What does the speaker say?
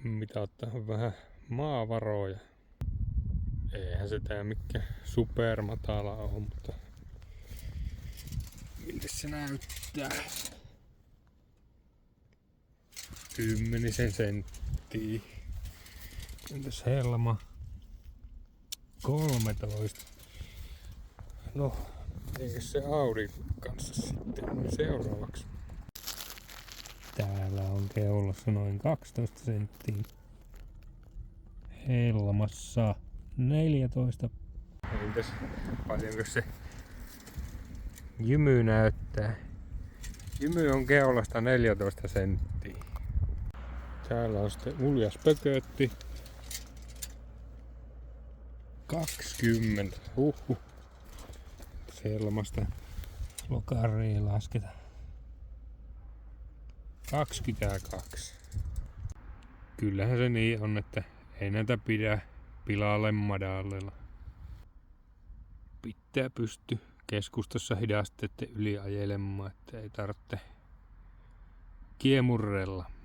mitataan vähän maavaroja. Eihän se tää mikään supermatala oo, mutta miltä se näyttää? 10 senttiä. Entäs helma? 13. No, eikö se Audi kanssa sitten seuraavaksi? Täällä on keulassa noin 12 senttiä. Helmassa 14. Entäs paljonko se jymy näyttää? Jymy on keulasta 14 senttiä. Täällä on sitten uljas pökötti. 20. Helmasta lokariin lasketaan. 22. Kyllähän se niin on, että ei näitä pidä pilalle madallella. Pitää pysty keskustassa hidasteiden yli ajelemaan, että ei tarvitse kiemurrella.